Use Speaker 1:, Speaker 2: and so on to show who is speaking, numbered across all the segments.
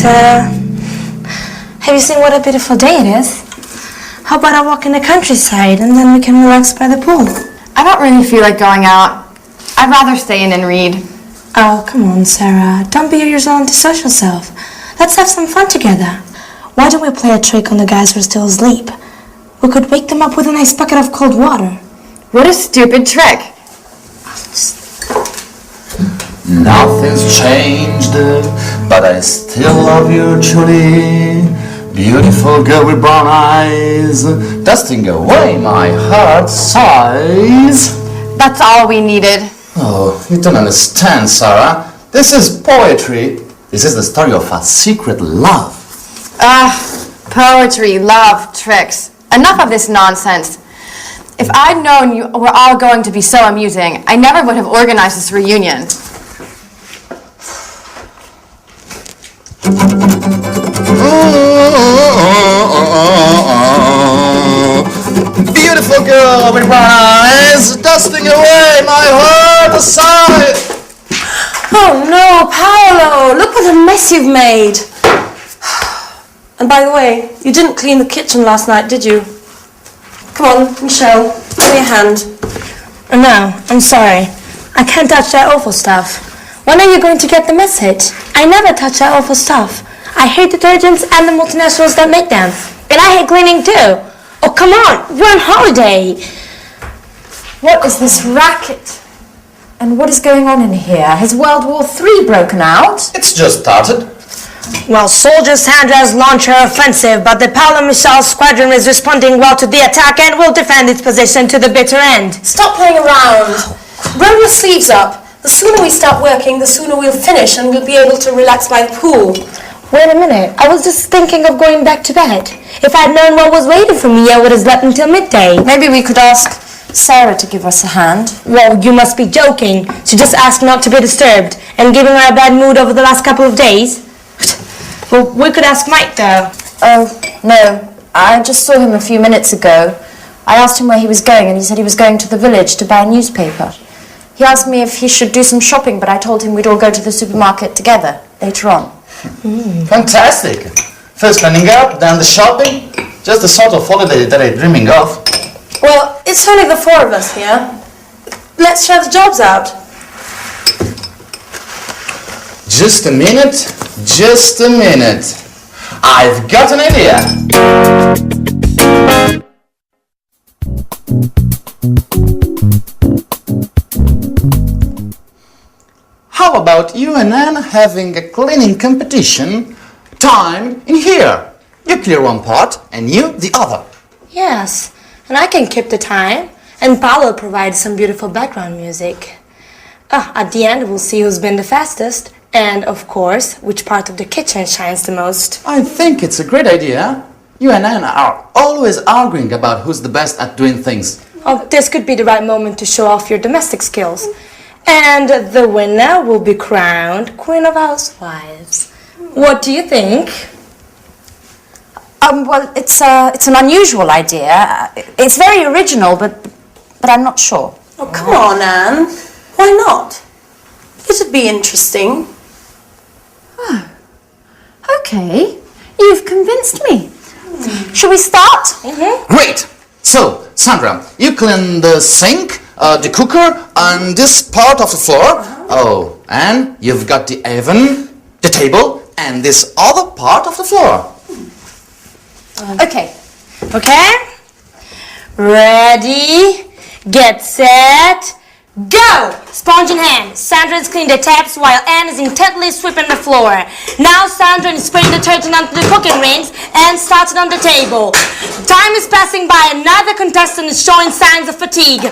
Speaker 1: Sarah. Have you seen what a beautiful day it is? How about a walk in the countryside and then we can relax by the pool?
Speaker 2: I don't really feel like going out. I'd rather stay in and read.
Speaker 1: Oh, come on, Sarah. Don't be your usual antisocial self. Let's have some fun together. Why don't we play a trick on the guys who are still asleep? We could wake them up with a nice bucket of cold water.
Speaker 2: What a stupid trick.
Speaker 3: Nothing's changed, but I still love you truly. Beautiful girl with brown eyes, dusting away my heart's sighs.
Speaker 2: That's all we needed.
Speaker 3: Oh, you don't understand, Sarah. This is poetry. This is the story of a secret love.
Speaker 2: Poetry, love, tricks. Enough of this nonsense. If I'd known you were all going to be so amusing, I never would have organized this reunion.
Speaker 3: Beautiful girl with brown eyes, dusting away my heart aside.
Speaker 1: Oh no, Paolo! Look what a mess you've made! And by the way, you didn't clean the kitchen last night, did you? Come on, Michelle, give me a hand. No, I'm sorry. I can't touch that awful stuff. When are you going to get the message? I never touch that awful stuff. I hate detergents and the multinationals that make them. And I hate cleaning too. Oh, come on, we're on holiday.
Speaker 2: What is this racket? And what is going on in here? Has World War III broken out?
Speaker 3: It's just started.
Speaker 1: Well, soldiers Sandra's launch her offensive, but the Paolo Michel squadron is responding well to the attack and will defend its position to the bitter end.
Speaker 4: Stop playing around. Roll your sleeves up. The sooner we start working, the sooner we'll finish and we'll be able to relax by the pool.
Speaker 1: Wait a minute, I was just thinking of going back to bed. If I'd known what was waiting for me, I would have slept until midday.
Speaker 2: Maybe we could ask Sarah to give us a hand.
Speaker 1: Well, you must be joking. She just asked not to be disturbed and giving her a bad mood over the last couple of days. Well, we could ask Mike, though.
Speaker 2: Oh, no. I just saw him a few minutes ago. I asked him where he was going, and he said he was going to the village to buy a newspaper. He asked me if he should do some shopping, but I told him we'd all go to the supermarket together later on.
Speaker 3: Fantastic. First planning out, then the shopping. Just the sort of holiday that I'm dreaming of.
Speaker 4: Well, it's only the four of us here. Let's share the jobs out.
Speaker 3: Just a minute. Just a minute. I've got an idea. How about you and Anne having a cleaning competition? Time in here. You clear one part and you the other.
Speaker 1: Yes, and I can keep the time. And Paolo provides some beautiful background music. At the end, we'll see who's been the fastest. And, of course, which part of the kitchen shines the most.
Speaker 3: I think it's a great idea. You and Anne are always arguing about who's the best at doing things.
Speaker 1: Oh, this could be the right moment to show off your domestic skills. And the winner will be crowned Queen of Housewives. What do you think?
Speaker 2: Well, it's an unusual idea. It's very original, but I'm not sure.
Speaker 4: Oh, come on, Anne. Why not? It'd be interesting.
Speaker 2: Oh, okay. You've convinced me. Shall we start?
Speaker 3: Great! So, Sandra, you clean the sink, the cooker, and this part of the floor. Oh, and you've got the oven, the table, and this other part of the floor.
Speaker 2: Okay.
Speaker 1: Okay? Ready, get set, go! Sponge in hand, Sandra is cleaning the taps while Anne is intently sweeping the floor. Now Sandra is spraying detergent onto the cooking rings and starts it on the table. Time is passing by and neither contestant is showing signs of fatigue.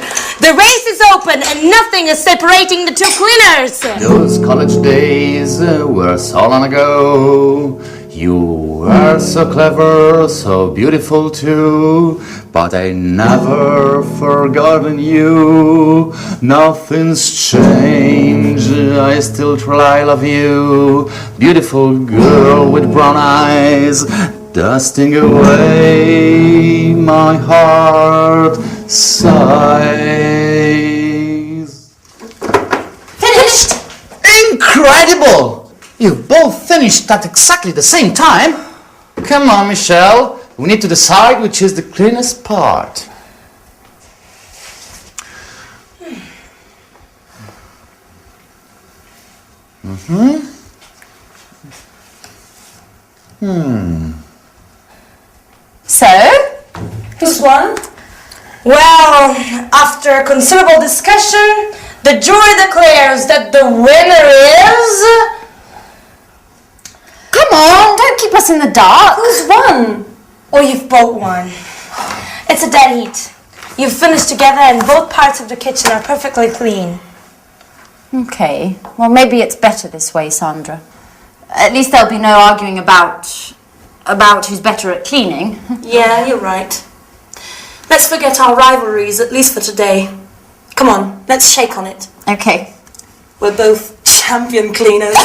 Speaker 1: The race is open and nothing is separating the two cleaners.
Speaker 3: Those college days were so long ago. You were so clever, so beautiful too, but I never forgotten you. Nothing's changed, I still try love you. Beautiful girl with brown eyes, dusting away my heart sighs.
Speaker 4: Finished!
Speaker 3: Incredible! You both finished at exactly the same time. Come on, Michelle. We need to decide which is the cleanest part.
Speaker 2: So,
Speaker 1: Who's won? Well, after considerable discussion, the jury declares that the winner is...
Speaker 2: come on, don't keep us in the dark.
Speaker 1: Who's won? Oh, you've both won. It's a dead heat. You've finished together and both parts of the kitchen are perfectly clean.
Speaker 2: Okay, well maybe it's better this way, Sandra. At least there'll be no arguing about who's better at cleaning.
Speaker 1: Yeah, you're right. Let's forget our rivalries, at least for today. Come on, let's shake on it.
Speaker 2: Okay.
Speaker 1: We're both champion cleaners.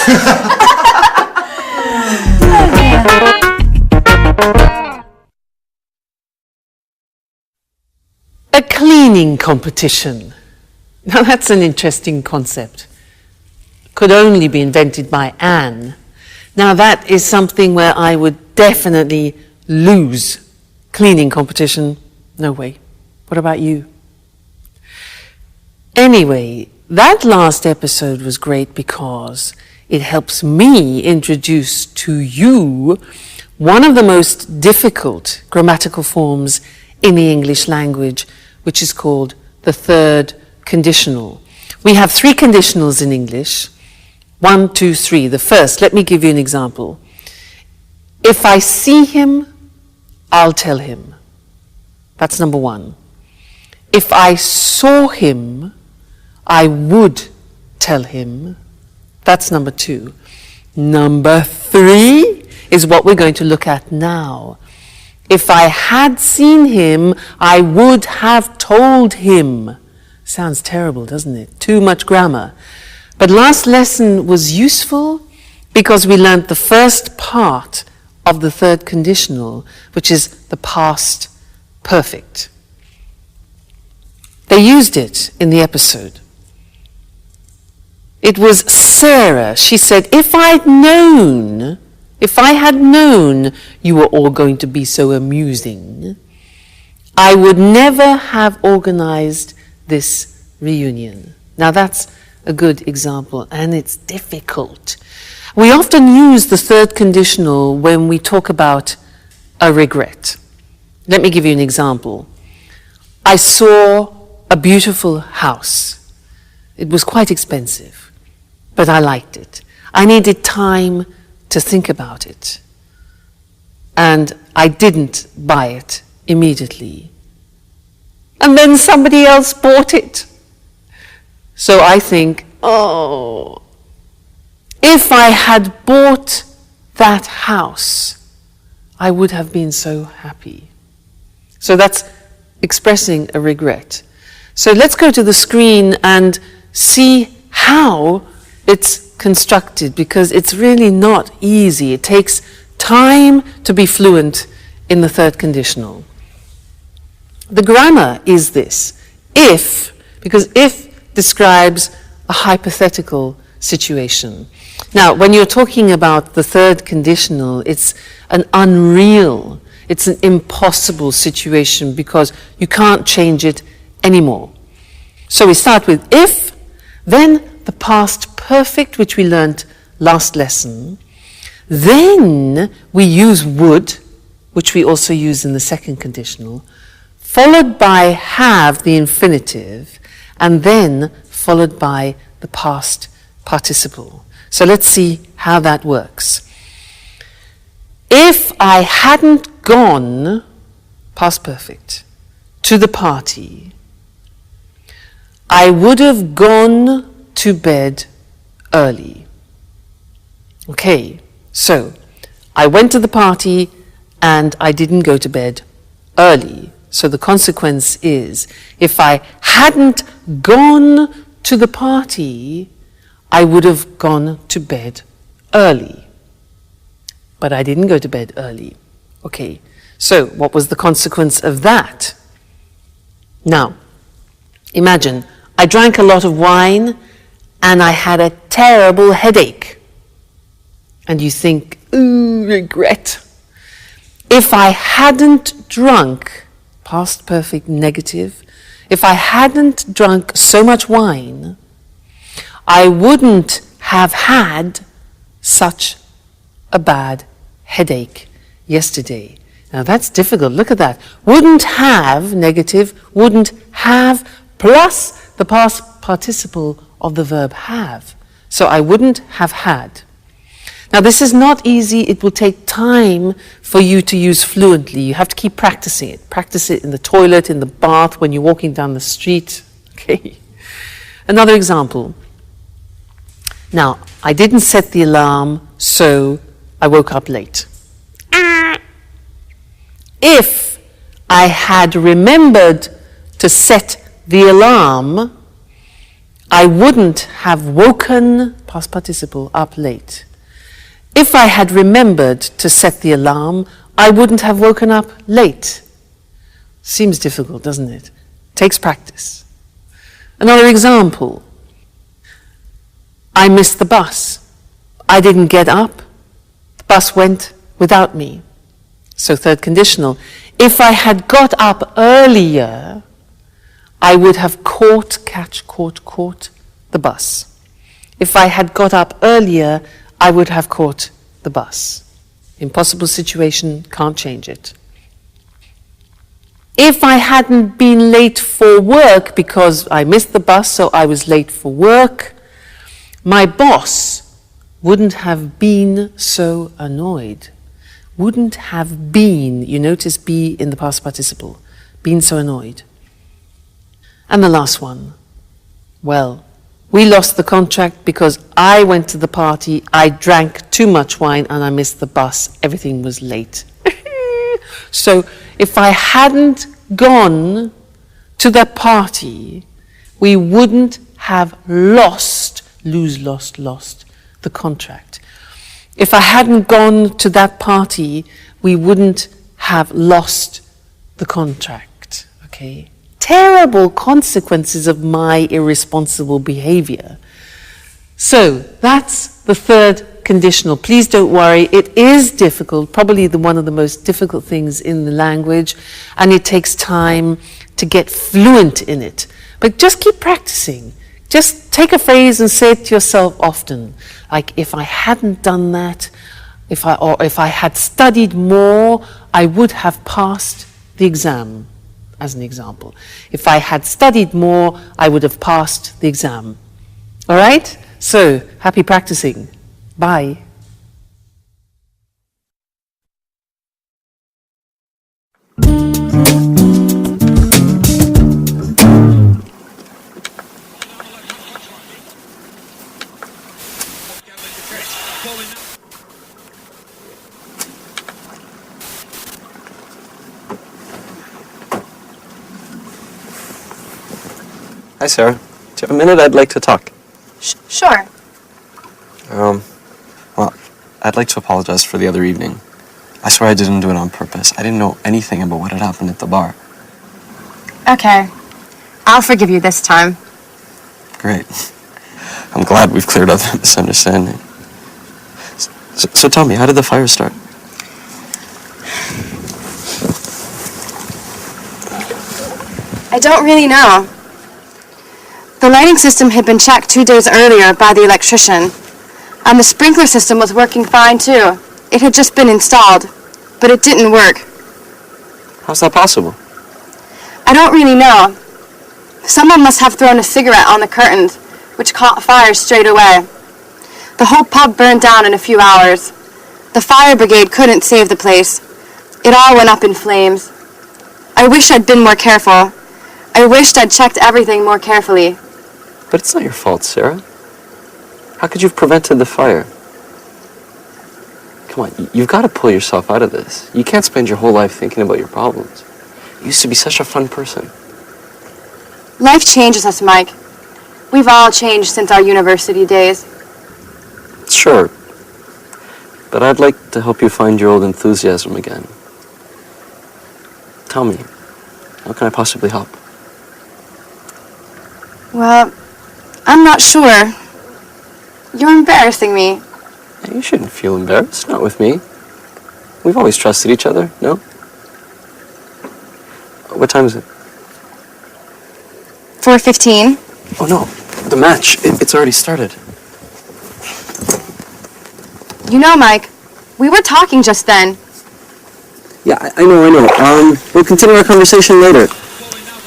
Speaker 5: A cleaning competition. Now that's an interesting concept. Could only be invented by Anne. Now that is something where I would definitely lose. Cleaning competition, no way. What about you? Anyway, that last episode was great because it helps me introduce to you one of the most difficult grammatical forms in the English language, which is called the third conditional. We have three conditionals in English. 1, 2, 3. The first, let me give you an example. If I see him, I'll tell him. That's number 1. If I saw him, I would tell him. That's number 2. Number 3 is what we're going to look at now. If I had seen him, I would have told him. Sounds terrible, doesn't it? Too much grammar. But last lesson was useful because we learnt the first part of the third conditional, which is the past perfect. They used it in the episode. It was Sarah. She said, if I had known you were all going to be so amusing, I would never have organized this reunion. Now that's a good example, and it's difficult. We often use the third conditional when we talk about a regret. Let me give you an example. I saw a beautiful house. It was quite expensive, but I liked it. I needed time to think about it, and I didn't buy it immediately. And then somebody else bought it. So I think, oh, if I had bought that house, I would have been so happy. So that's expressing a regret. So let's go to the screen and see how it's constructed, because it's really not easy. It takes time to be fluent in the third conditional. The grammar is this. If, because if describes a hypothetical situation. Now, when you're talking about the third conditional, it's an unreal, it's an impossible situation because you can't change it anymore. So we start with if, then the past perfect, which we learned last lesson. Then we use would, which we also use in the second conditional, followed by have, the infinitive, and then followed by the past participle. So let's see how that works. If I hadn't gone, past perfect, to the party, I would have gone to bed early. Okay, so I went to the party and I didn't go to bed early. So the consequence is, if I hadn't gone to the party, I would have gone to bed early. But I didn't go to bed early. Okay, so what was the consequence of that? Now, imagine I drank a lot of wine and I had a terrible headache. and you think, ooh, regret. If I hadn't drunk, past perfect negative, if I hadn't drunk so much wine, I wouldn't have had such a bad headache yesterday. Now that's difficult. Look at that. Wouldn't have, negative, wouldn't have, plus the past participle of the verb have. So I wouldn't have had. Now this is not easy. It will take time for you to use fluently. You have to keep practicing it. Practice it in the toilet, in the bath, when you're walking down the street. Okay. Another example. Now, I didn't set the alarm, so I woke up late. If I had remembered to set the alarm, I wouldn't have woken, past participle, up late. If I had remembered to set the alarm, I wouldn't have woken up late. Seems difficult, doesn't it? Takes practice. Another example. I missed the bus. I didn't get up. The bus went without me. So third conditional. If I had got up earlier, I would have caught the bus. If I had got up earlier, I would have caught the bus. Impossible situation, can't change it. If I hadn't been late for work because I missed the bus, so I was late for work, my boss wouldn't have been so annoyed. Wouldn't have been, you notice be in the past participle, been so annoyed. And the last one. Well, we lost the contract because I went to the party, I drank too much wine and I missed the bus. Everything was late. So if I hadn't gone to that party, we wouldn't have lost the contract. If I hadn't gone to that party, we wouldn't have lost the contract. Okay? Terrible consequences of my irresponsible behavior. So that's the third conditional. Please don't worry, it is difficult, probably one of the most difficult things in the language, and it takes time to get fluent in it. But just keep practicing. Just take a phrase and say it to yourself often. Like, if I hadn't done that, if I had studied more, I would have passed the exam, as an example. If I had studied more, I would have passed the exam. All right? So, happy practicing. Bye.
Speaker 6: Hi, Sarah. Do you have a minute? I'd like to talk.
Speaker 2: Sure.
Speaker 6: Well, I'd like to apologize for the other evening. I swear I didn't do it on purpose. I didn't know anything about what had happened at the bar.
Speaker 2: Okay. I'll forgive you this time.
Speaker 6: Great. I'm glad we've cleared up that misunderstanding. So tell me, how did the fire start?
Speaker 2: I don't really know. The lighting system had been checked 2 days earlier by the electrician, and the sprinkler system was working fine too. It had just been installed, but it didn't work.
Speaker 6: How's that possible?
Speaker 2: I don't really know. Someone must have thrown a cigarette on the curtains, which caught fire straight away. The whole pub burned down in a few hours. The fire brigade couldn't save the place. It all went up in flames. I wish I'd been more careful. I wished I'd checked everything more carefully.
Speaker 6: But it's not your fault, Sarah. How could you have prevented the fire? Come on, you've got to pull yourself out of this. You can't spend your whole life thinking about your problems. You used to be such a fun person.
Speaker 2: Life changes us, Mike. We've all changed since our university days.
Speaker 6: Sure. But I'd like to help you find your old enthusiasm again. Tell me, how can I possibly help?
Speaker 2: Well, I'm not sure. You're embarrassing me.
Speaker 6: You shouldn't feel embarrassed, not with me. We've always trusted each other, no? What time is it?
Speaker 2: 4:15.
Speaker 6: Oh, no, the match. It's already started.
Speaker 2: You know, Mike, we were talking just then.
Speaker 6: Yeah, I know. We'll continue our conversation later.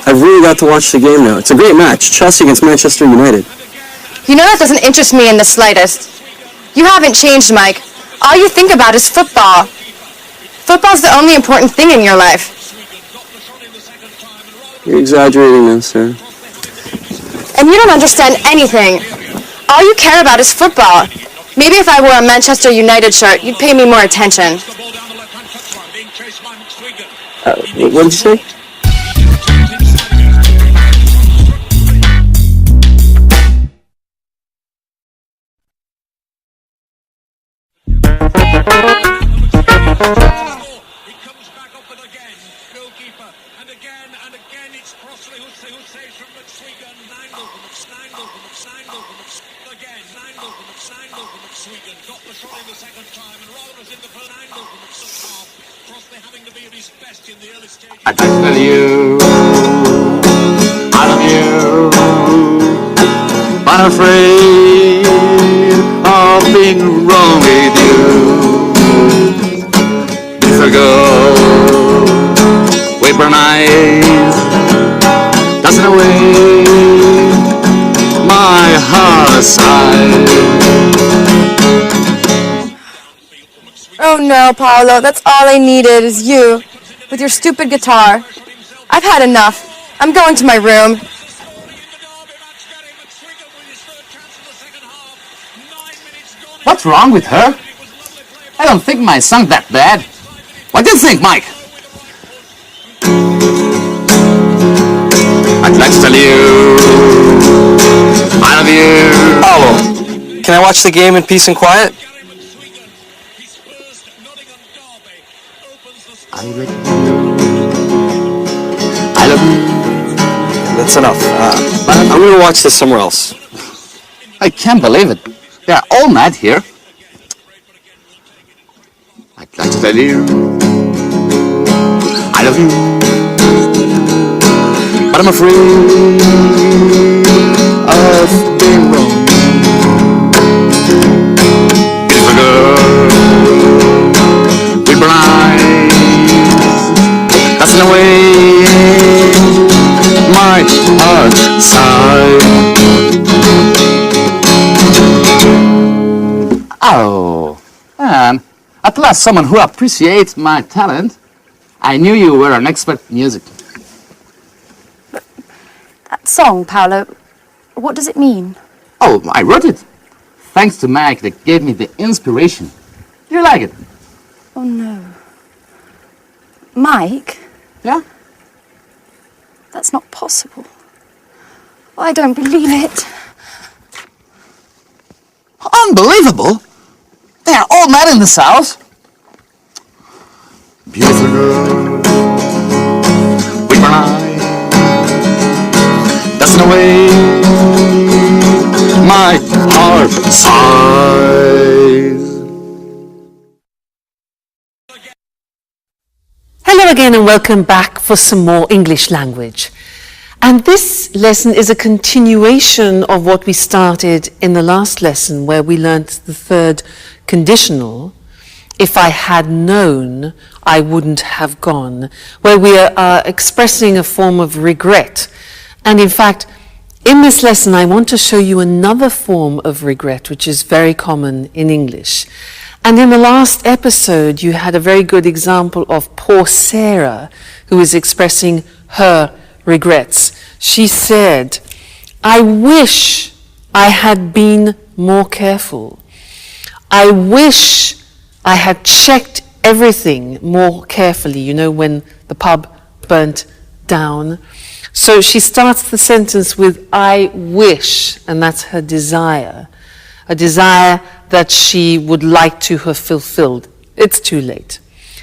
Speaker 6: I've really got to watch the game now. It's a great match. Chelsea against Manchester United.
Speaker 2: You know that doesn't interest me in the slightest. You haven't changed, Mike. All you think about is football. Football's the only important thing in your life.
Speaker 6: You're exaggerating now, sir.
Speaker 2: And you don't understand anything. All you care about is football. Maybe if I wore a Manchester United shirt, you'd pay me more attention.
Speaker 6: What did you say?
Speaker 3: I tell you, I love you, but I'm afraid of being wrong with you. Little girl, with brown eyes, dancing away my heart's sight.
Speaker 2: Oh no, Paolo, that's all I needed is you, with your stupid guitar. I've had enough. I'm going to my room.
Speaker 3: What's wrong with her? I don't think my song that bad. What do you think, Mike? I'd like to tell you, I love you.
Speaker 6: Paolo, can I watch the game in peace and quiet?
Speaker 3: I love you.
Speaker 6: That's enough. I'm going to watch this somewhere else.
Speaker 3: I can't believe it. They are all mad here. I'd like to tell you, I love you, but I'm afraid of being wrong. Beautiful girl, with brown eyes, dancing away my heart's side. Oh, and at last someone who appreciates my talent. I knew you were an expert in music.
Speaker 2: That song, Paolo, what does it mean?
Speaker 3: Oh, I wrote it. Thanks to Mike that gave me the inspiration. You like it?
Speaker 2: Oh no. Mike?
Speaker 3: Yeah?
Speaker 2: That's not possible. I don't believe it.
Speaker 3: Unbelievable! They are all mad in this house. Beautiful girl, with brown eyes, dancing away my heart sighs.
Speaker 5: Hello again and welcome back for some more English language. And this lesson is a continuation of what we started in the last lesson where we learnt the third conditional, if I had known, I wouldn't have gone, where we are expressing a form of regret. And in fact, in this lesson, I want to show you another form of regret, which is very common in English. And in the last episode, you had a very good example of poor Sarah, who is expressing her regrets. She said, I wish I had been more careful. I wish I had checked everything more carefully, you know, when the pub burnt down. So she starts the sentence with I wish, and that's her desire. A desire that she would like to have fulfilled. It's too late.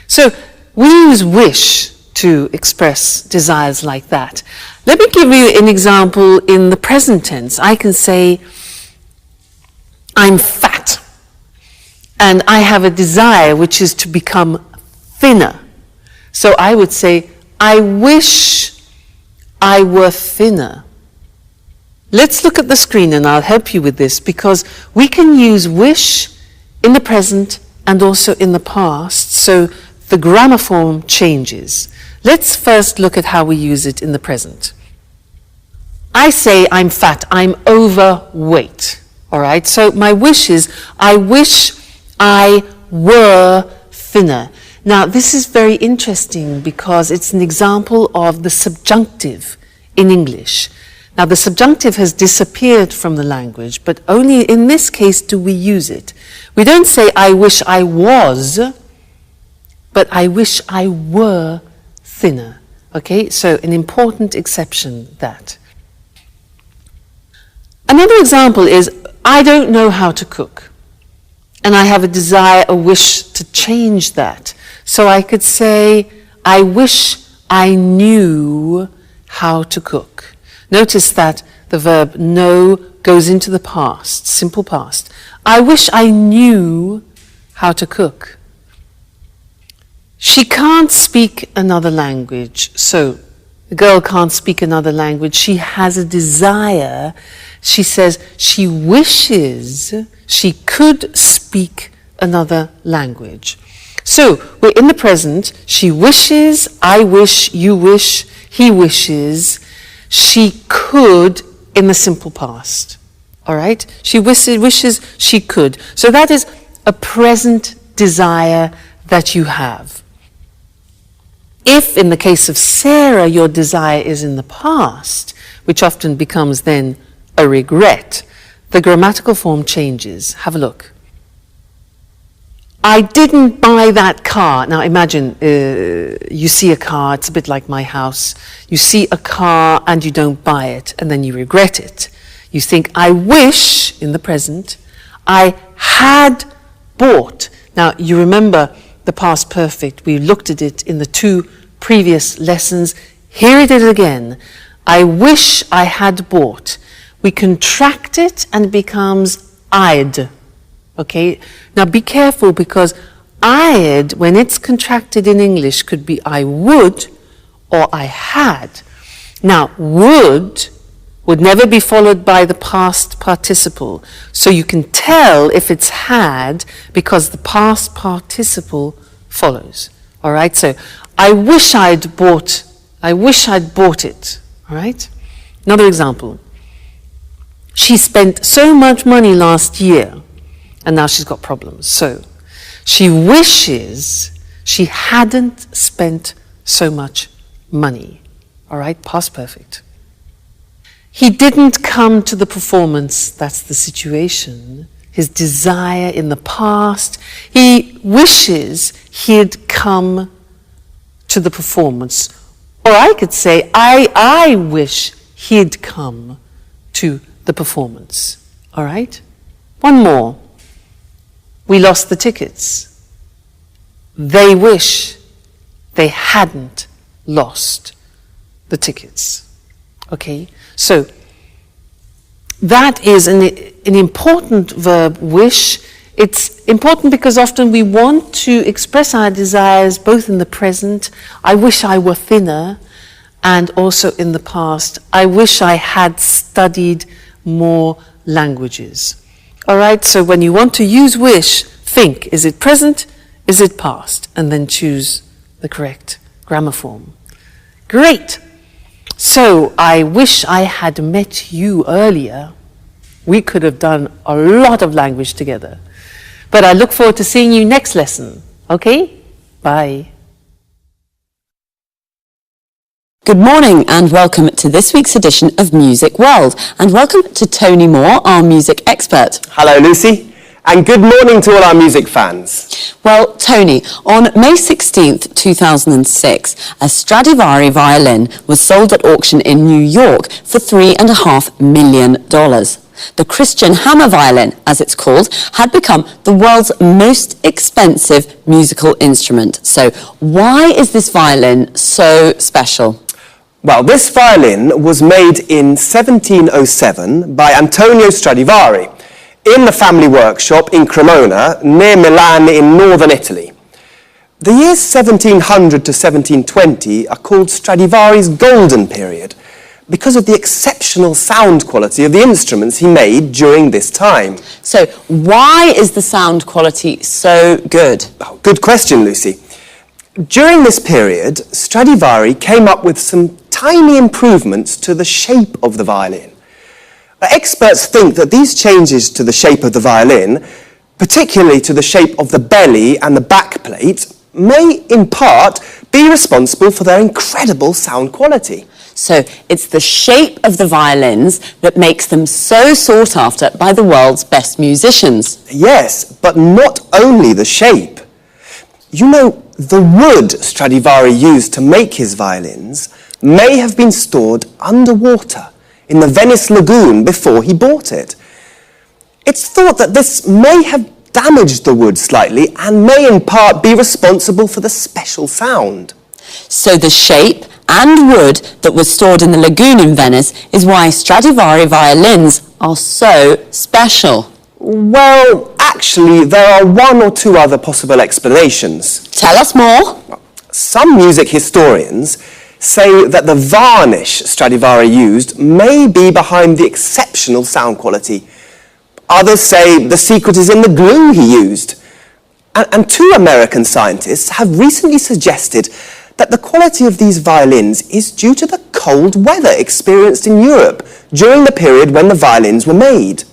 Speaker 5: So we use wish to express desires like that. Let me give you an example in the present tense. I can say, I'm fat. And I have a desire which is to become thinner. So I would say, I wish I were thinner. Let's look at the screen and I'll help you with this, because we can use wish in the present and also in the past, so the grammar form changes. Let's first look at how we use it in the present. I say I'm fat, I'm overweight. All right, so my wish is, I wish I were thinner. Now, this is very interesting because it's an example of the subjunctive in English. Now, the subjunctive has disappeared from the language, but only in this case do we use it. We don't say, I wish I was, but I wish I were thinner. Okay, so an important exception, that. Another example is, I don't know how to cook, and I have a desire, a wish to change that. So I could say, I wish I knew how to cook. Notice that the verb know goes into the past, simple past. I wish I knew how to cook. She can't speak another language, so the girl can't speak another language. She has a desire. She says she wishes she could speak another language. So we're in the present. She wishes, I wish, you wish, he wishes. She could in the simple past. All right? She wishes she could. So that is a present desire that you have. If, in the case of Sarah, your desire is in the past, which often becomes then a regret, the grammatical form changes. Have a look. I didn't buy that car. Now imagine you see a car, it's a bit like my house. You see a car and you don't buy it, and then you regret it. You think, I wish, in the present, I had bought. Now you remember the past perfect. We looked at it in the 2 previous lessons. Here it is again. I wish I had bought. We contract it and it becomes I'd. Okay? Now be careful, because I'd, when it's contracted in English, could be I would or I had. Now, would never be followed by the past participle. So you can tell if it's had because the past participle follows. All right? So I wish I'd bought it. All right? Another example. She spent so much money last year, and now she's got problems. So she wishes she hadn't spent so much money. All right? Past perfect. He didn't come to the performance. That's the situation. His desire in the past. He wishes he'd come to the performance. Or I could say, I wish he'd come to the performance. All right? One more. We lost the tickets. They wish they hadn't lost the tickets. Okay? So that is an important verb, wish. It's important because often we want to express our desires both in the present. I wish I were thinner, and also in the past. I wish I had studied more languages. All right, so when you want to use wish, think, is it present, is it past? And then choose the correct grammar form. Great. So I wish I had met you earlier. We could have done a lot of language together. But I look forward to seeing you next lesson. Okay? Bye.
Speaker 7: Good morning and welcome to this week's edition of Music World, and welcome to Tony Moore, our music expert.
Speaker 8: Hello Lucy, and good morning to all our music fans.
Speaker 7: Well, Tony, on May 16th, 2006, a Stradivari violin was sold at auction in New York for $3.5 million. The Christian hammer violin, as it's called, had become the world's most expensive musical instrument. So why is this violin so special?
Speaker 8: Well, this violin was made in 1707 by Antonio Stradivari. in the family workshop in Cremona, near Milan in northern Italy. The years 1700 to 1720 are called Stradivari's golden period because of the exceptional sound quality of the instruments he made during this time.
Speaker 7: So why is the sound quality so good?
Speaker 8: Oh, good question, Lucy. During this period, Stradivari came up with some tiny improvements to the shape of the violin. Experts think that these changes to the shape of the violin, particularly to the shape of the belly and the back plate, may in part be responsible for their incredible sound quality.
Speaker 7: So it's the shape of the violins that makes them so sought after by the world's best musicians.
Speaker 8: Yes, but not only the shape. You know, the wood Stradivari used to make his violins may have been stored underwater in the Venice lagoon before he bought it. It's thought that this may have damaged the wood slightly and may in part be responsible for the special sound.
Speaker 7: So the shape and wood that was stored in the lagoon in Venice is why Stradivari violins are so special.
Speaker 8: Well, actually, there are one or two other possible explanations.
Speaker 7: Tell us more.
Speaker 8: Some music historians say that the varnish Stradivari used may be behind the exceptional sound quality. Others say the secret is in the glue he used. And two American scientists have recently suggested that the quality of these violins is due to the cold weather experienced in Europe during the period when the violins were made.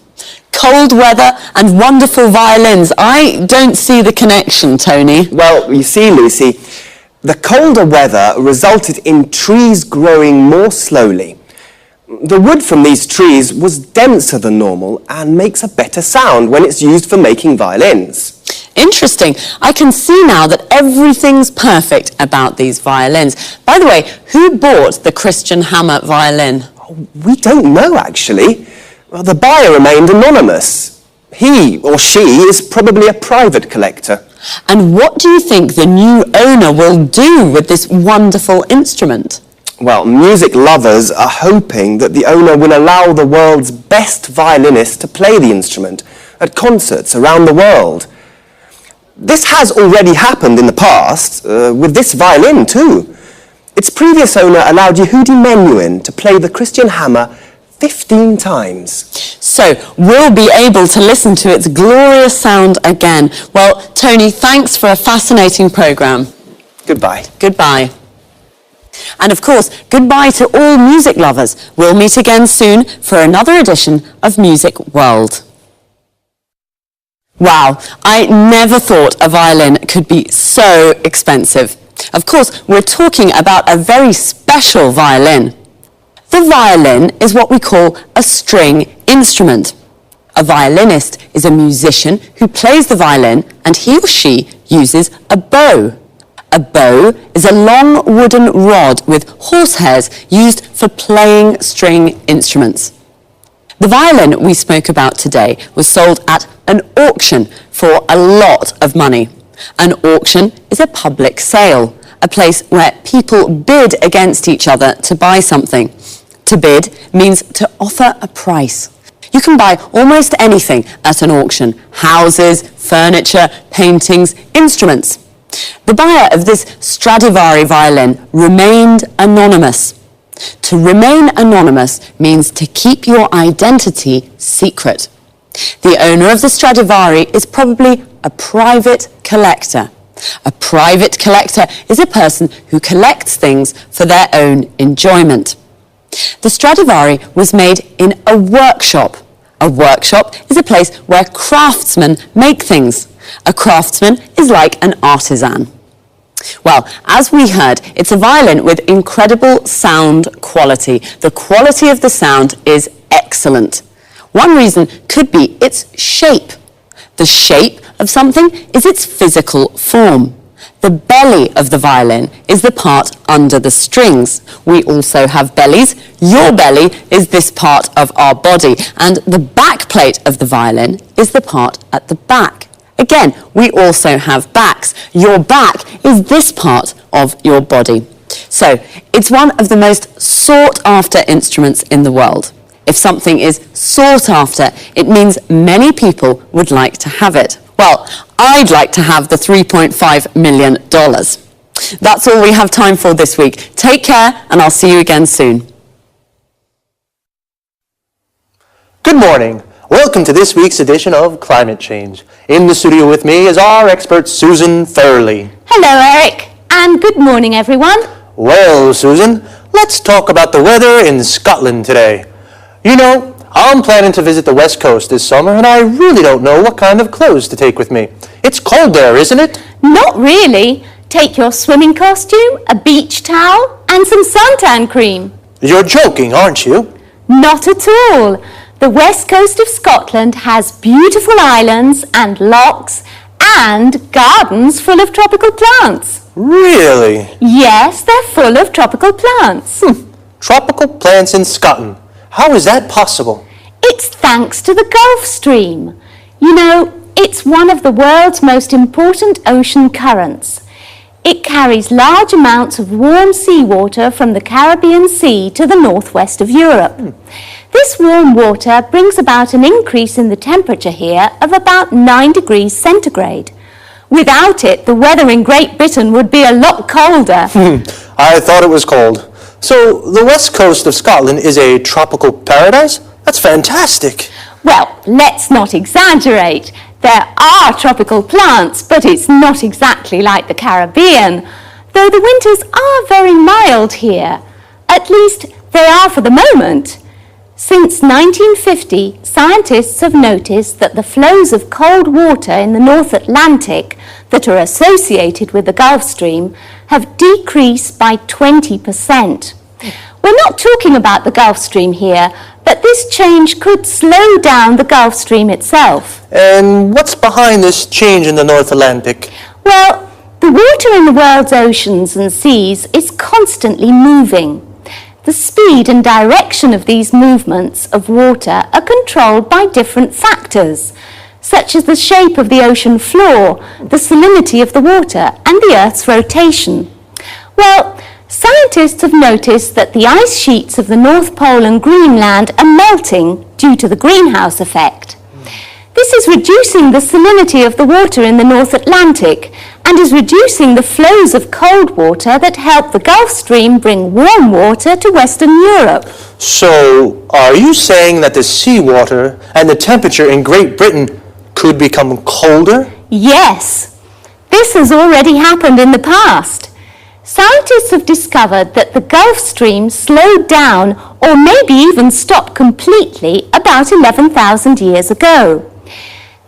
Speaker 7: Cold weather and wonderful violins. I don't see the connection, Tony.
Speaker 8: Well, you see, Lucy, the colder weather resulted in trees growing more slowly. The wood from these trees was denser than normal and makes a better sound when it's used for making violins.
Speaker 7: Interesting. I can see now that everything's perfect about these violins. By the way, who bought the Christian Hammer violin?
Speaker 8: We don't know, actually. Well, the buyer remained anonymous. He or she is probably a private collector.
Speaker 7: And what do you think the new owner will do with this wonderful instrument?
Speaker 8: Well, music lovers are hoping that the owner will allow the world's best violinists to play the instrument at concerts around the world. This has already happened in the past, with this violin too. Its previous owner allowed Yehudi Menuhin to play the Christian Hammer 15 times.
Speaker 7: So we'll be able to listen to its glorious sound again. Well, Tony, thanks for a fascinating programme.
Speaker 8: Goodbye.
Speaker 7: Goodbye. And of course, goodbye to all music lovers. We'll meet again soon for another edition of Music World. Wow, I never thought a violin could be so expensive. Of course, we're talking about a very special violin. The violin is what we call a string instrument. A violinist is a musician who plays the violin and he or she uses a bow. A bow is a long wooden rod with horsehairs used for playing string instruments. The violin we spoke about today was sold at an auction for a lot of money. An auction is a public sale, a place where people bid against each other to buy something. To bid means to offer a price. You can buy almost anything at an auction: houses, furniture, paintings, instruments. The buyer of this Stradivari violin remained anonymous. To remain anonymous means to keep your identity secret. The owner of the Stradivari is probably a private collector. A private collector is a person who collects things for their own enjoyment. The Stradivari was made in a workshop. A workshop is a place where craftsmen make things. A craftsman is like an artisan. Well, as we heard, it's a violin with incredible sound quality. The quality of the sound is excellent. One reason could be its shape. The shape of something is its physical form. The belly of the violin is the part under the strings. We also have bellies. Your belly is this part of our body, and the back plate of the violin is the part at the back. Again, we also have backs. Your back is this part of your body. So, it's one of the most sought-after instruments in the world. If something is sought after. It means many people would like to have it. Well, I'd like to have the $3.5 million. That's all we have time for this week. Take care, and I'll see you again soon.
Speaker 9: Good morning. Welcome to this week's edition of Climate Change. In the studio with me is our expert, Susan Furley.
Speaker 10: Hello, Eric, and good morning, everyone.
Speaker 9: Well, Susan, let's talk about the weather in Scotland today. You know, I'm planning to visit the West Coast this summer, and I really don't know what kind of clothes to take with me. It's cold there, isn't it?
Speaker 10: Not really. Take your swimming costume, a beach towel, and some suntan cream.
Speaker 9: You're joking, aren't you?
Speaker 10: Not at all. The west coast of Scotland has beautiful islands and lochs and gardens full of tropical plants.
Speaker 9: Really?
Speaker 10: Yes, they're full of tropical plants.
Speaker 9: Tropical plants in Scotland. How is that possible?
Speaker 10: It's thanks to the Gulf Stream. You know, it's one of the world's most important ocean currents. It carries large amounts of warm seawater from the Caribbean Sea to the northwest of Europe. This warm water brings about an increase in the temperature here of about 9 degrees centigrade. Without it, the weather in Great Britain would be a lot colder.
Speaker 9: I thought it was cold. So the west coast of Scotland is a tropical paradise? That's fantastic.
Speaker 10: Well, let's not exaggerate. There are tropical plants, but it's not exactly like the Caribbean, though the winters are very mild here. At least they are for the moment. Since 1950, scientists have noticed that the flows of cold water in the North Atlantic that are associated with the Gulf Stream have decreased by 20%. We're not talking about the Gulf Stream here, but this change could slow down the Gulf Stream itself.
Speaker 9: And what's behind this change in the North Atlantic?
Speaker 10: Well, the water in the world's oceans and seas is constantly moving. The speed and direction of these movements of water are controlled by different factors, such as the shape of the ocean floor, the salinity of the water, and the Earth's rotation. Well, scientists have noticed that the ice sheets of the North Pole and Greenland are melting due to the greenhouse effect. This is reducing the salinity of the water in the North Atlantic and is reducing the flows of cold water that help the Gulf Stream bring warm water to Western Europe.
Speaker 9: So, are you saying that the seawater and the temperature in Great Britain could become colder?
Speaker 10: Yes, this has already happened in the past. Scientists have discovered that the Gulf Stream slowed down or maybe even stopped completely about 11,000 years ago.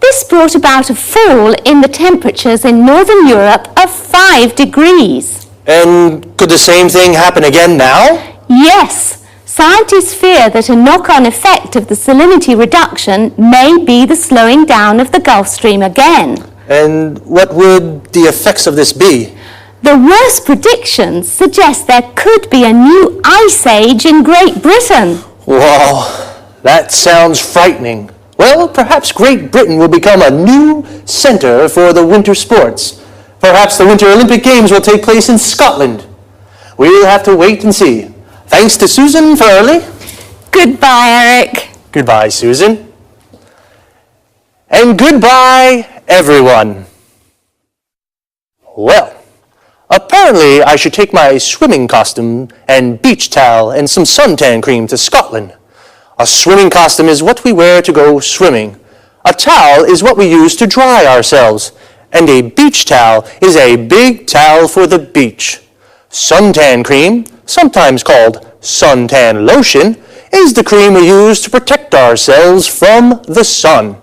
Speaker 10: This brought about a fall in the temperatures in Northern Europe of 5 degrees.
Speaker 9: And could the same thing happen again now?
Speaker 10: Yes. Scientists fear that a knock-on effect of the salinity reduction may be the slowing down of the Gulf Stream again.
Speaker 9: And what would the effects of this be?
Speaker 10: The worst predictions suggest there could be a new ice age in Great Britain.
Speaker 9: Wow, that sounds frightening. Well, perhaps Great Britain will become a new center for the winter sports. Perhaps the Winter Olympic Games will take place in Scotland. We'll have to wait and see. Thanks to Susan Furley.
Speaker 10: Goodbye, Eric.
Speaker 9: Goodbye, Susan. And goodbye, everyone. Well, apparently I should take my swimming costume and beach towel and some suntan cream to Scotland. A swimming costume is what we wear to go swimming. A towel is what we use to dry ourselves. And a beach towel is a big towel for the beach. Suntan cream, sometimes called suntan lotion, is the cream we use to protect ourselves from the sun.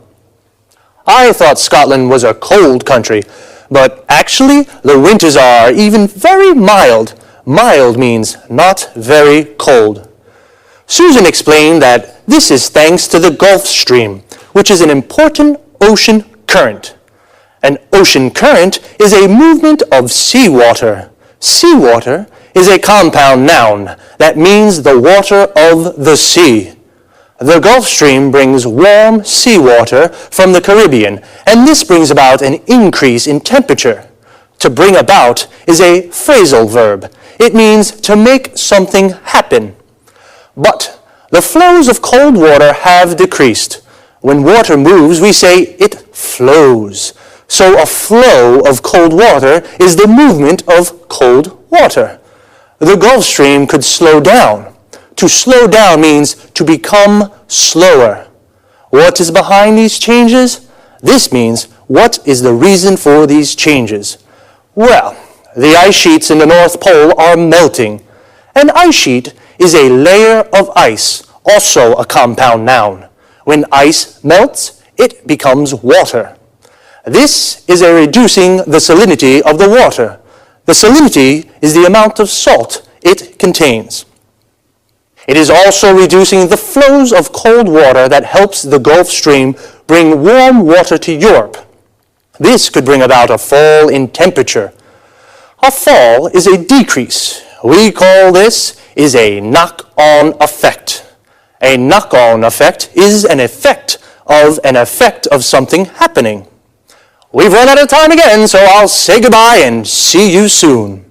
Speaker 9: I thought Scotland was a cold country, but actually the winters are even very mild. Mild means not very cold. Susan explained that this is thanks to the Gulf Stream, which is an important ocean current. An ocean current is a movement of seawater. Seawater is a compound noun that means the water of the sea. The Gulf Stream brings warm seawater from the Caribbean, and this brings about an increase in temperature. To bring about is a phrasal verb. It means to make something happen. But The flows of cold water have decreased. When water moves, we say it flows. So a flow of cold water is the movement of cold water. The Gulf Stream could slow down. To slow down means to become slower. What is behind these changes? This means, what is the reason for these changes? Well, the ice sheets in the North Pole are melting. An ice sheet is a layer of ice, also a compound noun. When ice melts, it becomes water. This is reducing the salinity of the water. The salinity is the amount of salt it contains. It is also reducing the flows of cold water that helps the Gulf Stream bring warm water to Europe. This could bring about a fall in temperature. A fall is a decrease. We call this is a knock-on effect. A knock-on effect is an effect of something happening. We've run out of time again, so I'll say goodbye and see you soon.